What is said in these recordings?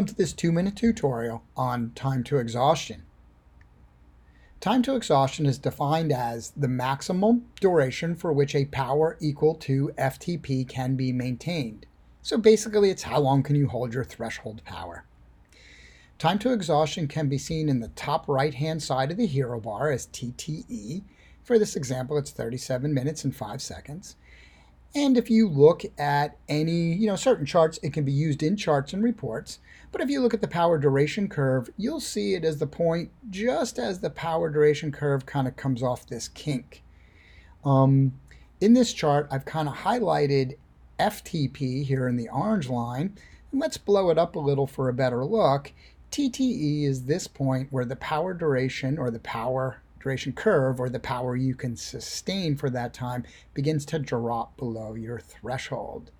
Welcome to this 2-minute tutorial on time to exhaustion. Time to exhaustion is defined as the maximum duration for which a power equal to FTP can be maintained. So basically it's how long can you hold your threshold power. Time to exhaustion can be seen in the top right hand side of the hero bar as TTE. For this example it's 37 minutes and 5 seconds. And if you look at any, certain charts, it can be used in charts and reports. But if you look at the power duration curve, you'll see it as the point just as the power duration curve kind of comes off this kink. In this chart, I've kind of highlighted FTP here in the orange line. And let's blow it up a little for a better look. TTE is this point where the power duration or the power duration curve, or the power you can sustain for that time, begins to drop below your threshold.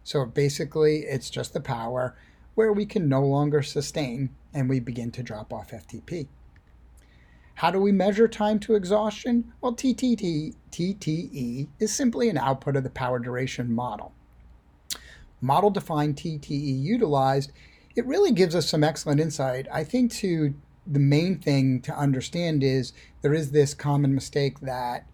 So basically it's just the power where we can no longer sustain and we begin to drop off FTP. How do we measure time to exhaustion? Well, TTE is simply an output of the power duration model. Model defined TTE utilized, it really gives us some excellent insight. I think the main thing to understand is there is this common mistake that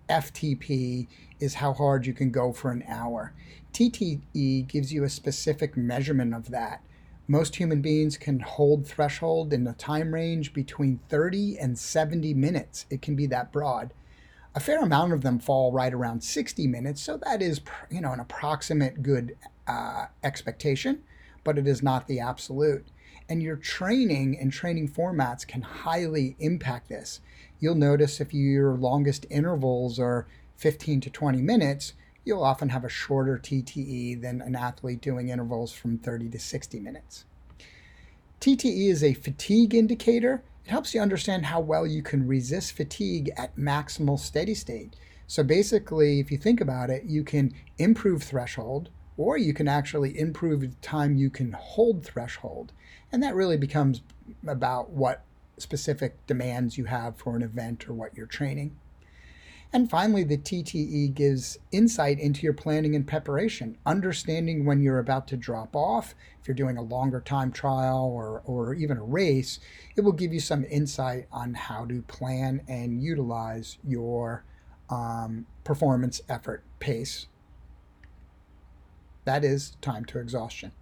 FTP is how hard you can go for an hour. TTE gives you a specific measurement of that. Most human beings can hold threshold in the time range between 30 and 70 minutes. It can be that broad. A fair amount of them fall right around 60 minutes, so that is an approximate good expectation, but it is not the absolute. And your training and training formats can highly impact this. You'll notice if your longest intervals are 15 to 20 minutes, you'll often have a shorter TTE than an athlete doing intervals from 30 to 60 minutes. TTE is a fatigue indicator. It helps you understand how well you can resist fatigue at maximal steady state. So basically, if you think about it, you can improve threshold, or you can actually improve the time you can hold threshold. And that really becomes about what specific demands you have for an event or what you're training. And finally, the TTE gives insight into your planning and preparation, understanding when you're about to drop off. If you're doing a longer time trial or even a race, it will give you some insight on how to plan and utilize your performance effort pace. That is time to exhaustion.